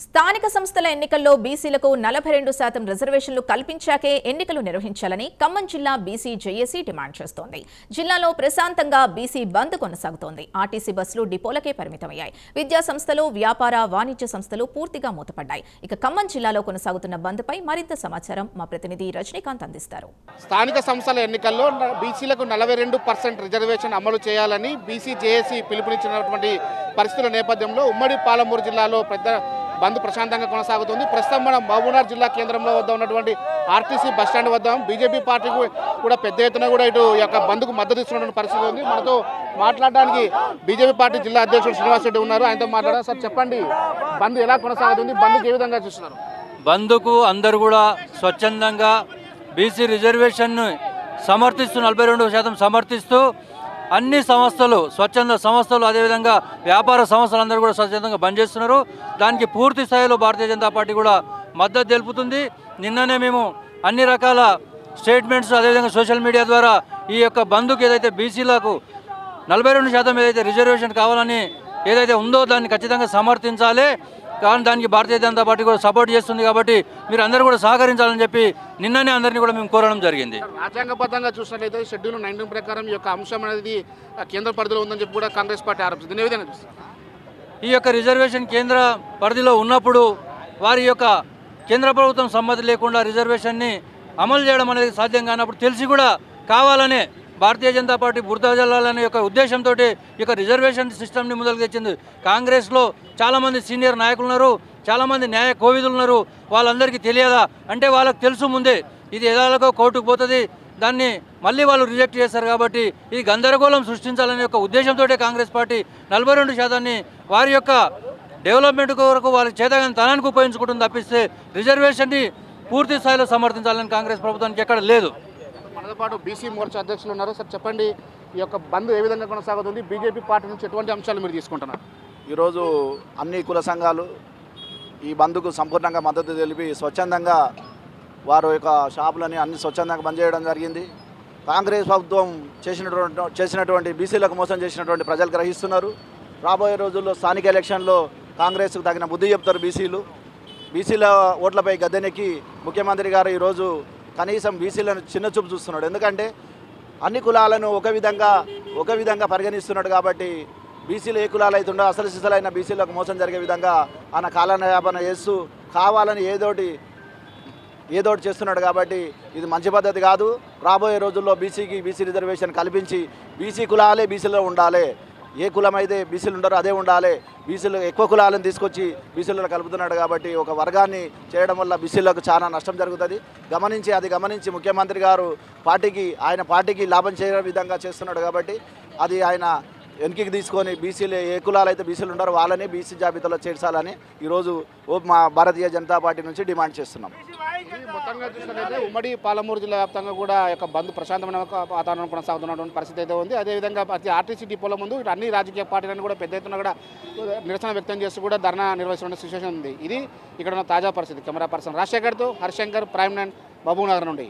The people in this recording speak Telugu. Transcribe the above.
స్థానిక సంస్థల ఎన్నికల్లో బీసీలకు 42% రిజర్వేషన్లు కల్పించాకే ఎన్నికలు నిర్వహించాలని ఖమ్మం జిల్లా బీసీ జేఏసీ డిమాండ్ చేస్తోంది. జిల్లాలో ప్రశాంతంగా బీసీ బంద్ కొనసాగుతోంది. ఆర్టీసీ బస్సులు డిపోలకే పరిమితమయ్యాయి. విద్యా సంస్థలు, వ్యాపార, వాణిజ్య సంస్థలు పూర్తిగా మూతపడ్డాయి. ఇక ఖమ్మం జిల్లాలో కొనసాగుతున్న బంద్పై మరింత సమాచారం మా ప్రతినిధి రజనీకాంత్ అందిస్తారు. స్థానిక సంస్థల ఎన్నికల్లో బీసీలకు 42% రిజర్వేషన్ అమలు చేయాలని బీసీ జేఏసీ పిలుపునిచ్చినటువంటి పరిస్థితుల నేపథ్యంలో ఉమ్మడి పాలమూరు జిల్లాలో పెద్ద బంద్ ప్రశాంతంగా కొనసాగుతుంది. ప్రస్తుతం మనం మహబూబ్నగర్ జిల్లా కేంద్రంలో వద్ద ఉన్నటువంటి ఆర్టీసీ బస్టాండ్ వద్ద బీజేపీ పార్టీకి కూడా పెద్ద ఎత్తున కూడా ఇటు యొక్క బంద్కు మద్దతు ఇస్తున్నటువంటి పరిస్థితి ఉంది. మనతో మాట్లాడడానికి బీజేపీ పార్టీ జిల్లా అధ్యక్షుడు శ్రీనివాస్ రెడ్డి ఉన్నారు. ఆయనతో మాట్లాడారు. సార్ చెప్పండి, బంద్ ఎలా కొనసాగుతుంది, బంద్కు ఏ విధంగా చూస్తున్నారు? బంద్కు అందరూ కూడా స్వచ్ఛందంగా బీసీ రిజర్వేషన్ను సమర్థిస్తూ 42% సమర్థిస్తూ అన్ని సంస్థలు, స్వచ్ఛంద సంస్థలు, అదేవిధంగా వ్యాపార సంస్థలు అందరూ కూడా స్వచ్ఛందంగా బంద్ చేస్తున్నారు. దానికి పూర్తి స్థాయిలో భారతీయ జనతా పార్టీ కూడా మద్దతు తెలుపుతుంది. నిన్ననే మేము అన్ని రకాల స్టేట్మెంట్స్, అదేవిధంగా సోషల్ మీడియా ద్వారా ఈ యొక్క బంద్కు ఏదైతే బీసీలకు 42% ఏదైతే రిజర్వేషన్ కావాలని ఏదైతే ఉందో దాన్ని ఖచ్చితంగా సమర్థించాలి. కానీ దానికి భారతీయ జనతా పార్టీ కూడా సపోర్ట్ చేస్తుంది. కాబట్టి మీరు అందరూ కూడా సహకరించాలని చెప్పి నిన్ననే అందరినీ కూడా మేము కోరడం జరిగింది. రాజ్యాంగబద్ధంగా చూసినట్లయితే షెడ్యూల్ 19 ప్రకారం ఈ యొక్క అంశం అనేది కేంద్ర పరిధిలో ఉందని చెప్పి కూడా కాంగ్రెస్ పార్టీ ఆరోపిస్తుంది. దీని విధంగా చూస్తారు? ఈ యొక్క రిజర్వేషన్ కేంద్ర పరిధిలో ఉన్నప్పుడు వారి యొక్క కేంద్ర ప్రభుత్వం సమ్మతి లేకుండా రిజర్వేషన్ని అమలు చేయడం అనేది సాధ్యం కానప్పుడు తెలిసి కూడా కావాలనే భారతీయ జనతా పార్టీ బురద జల్లాలనే యొక్క ఉద్దేశంతో ఈ యొక్క రిజర్వేషన్ సిస్టమ్ని ముందుకు తెచ్చింది. కాంగ్రెస్లో చాలామంది సీనియర్ నాయకులు ఉన్నారు, చాలామంది న్యాయ కోవిదులు ఉన్నారు. వాళ్ళందరికీ తెలియదా అంటే వాళ్ళకి తెలుసు ముందే ఇది ఎలాగో కోర్టుకు పోతుంది, దాన్ని మళ్ళీ వాళ్ళు రిజెక్ట్ చేశారు. కాబట్టి ఇది గందరగోళం సృష్టించాలనే యొక్క ఉద్దేశంతో కాంగ్రెస్ పార్టీ 42% వారి యొక్క డెవలప్మెంట్ కొరకు వారి చేతగాని తనానికి ఉపయోగించుకుంటుంది తప్పిస్తే రిజర్వేషన్ని పూర్తి స్థాయిలో సమర్థించాలని కాంగ్రెస్ ప్రభుత్వానికి ఎక్కడ లేదు. మనతో పాటు బీసీ మోర్చా అధ్యక్షులు ఉన్నారు. సార్ చెప్పండి, ఈ యొక్క బంద్ ఏ విధంగా కొనసాగుతుంది? బీజేపీ పార్టీ నుంచి ఎటువంటి అంశాలు మీరు తీసుకుంటున్నారు? ఈరోజు అన్ని కుల సంఘాలు ఈ బంద్కు సంపూర్ణంగా మద్దతు తెలిపి స్వచ్ఛందంగా వారి యొక్క షాపులని అన్ని స్వచ్ఛందంగా బంద్ చేయడం జరిగింది. కాంగ్రెస్ ప్రభుత్వం చేసినటువంటి బీసీలకు మోసం చేసినటువంటి ప్రజలు గ్రహిస్తున్నారు. రాబోయే రోజుల్లో స్థానిక ఎలక్షన్లో కాంగ్రెస్కు తగిన బుద్ధి చెప్తారు. బీసీల ఓట్లపై గద్దెనెక్కి ముఖ్యమంత్రి గారు ఈరోజు కనీసం బీసీలను చిన్న చూపు చూస్తున్నాడు. ఎందుకంటే అన్ని కులాలను ఒక విధంగా పరిగణిస్తున్నాడు. కాబట్టి బీసీలు ఏ కులాలు అవుతుండో అసలు సిసలైన బీసీలకు మోసం జరిగే విధంగా ఆయన కాలయాపన చేస్తూ కావాలని ఏదోటి చేస్తున్నాడు. కాబట్టి ఇది మంచి పద్ధతి కాదు. రాబోయే రోజుల్లో బీసీ రిజర్వేషన్ కల్పించి బీసీ కులాలే బీసీలో ఉండాలి. ఏ కులం అయితే బీసీలు ఉంటారో అదే ఉండాలి. బీసీలు ఎక్కువ కులాలను తీసుకొచ్చి బీసీలలో కలుపుతున్నాడు. కాబట్టి ఒక వర్గాన్ని చేయడం వల్ల బీసీలకు చాలా నష్టం జరుగుతుంది. గమనించి ముఖ్యమంత్రి గారు ఆయన పార్టీకి లాభం చేయే విధంగా చేస్తున్నాడు. కాబట్టి అది ఆయన వెనక్కి తీసుకొని బీసీలు ఏ కులాలు అయితే బీసీలు ఉంటారో వాళ్ళని బీసీ జాబితాలో చేర్చాలని ఈరోజు మా భారతీయ జనతా పార్టీ నుంచి డిమాండ్ చేస్తున్నాం. మొత్తంగా చూసినట్లయితే ఉమ్మడి పాలమూరు జిల్లా వ్యాప్తంగా కూడా యొక్క బంద్ ప్రశాంతమైన వాతావరణం కొనసాగుతున్నటువంటి పరిస్థితి అయితే ఉంది. అదేవిధంగా ప్రతి ఆర్టీసీ డిపోల ముందు అన్ని రాజకీయ పార్టీలను కూడా పెద్ద ఎత్తున కూడా నిరసన వ్యక్తం చేస్తూ కూడా ధర్నా నిర్వహిస్తున్న సిచ్యువేషన్ ఉంది. ఇది ఇక్కడ ఉన్న తాజా పరిస్థితి. కెమెరా పర్సన్ రాజశేఖర్తో హరిశంకర్, ప్రైమ్ 9 మహబూబ్నగర్ నుండి.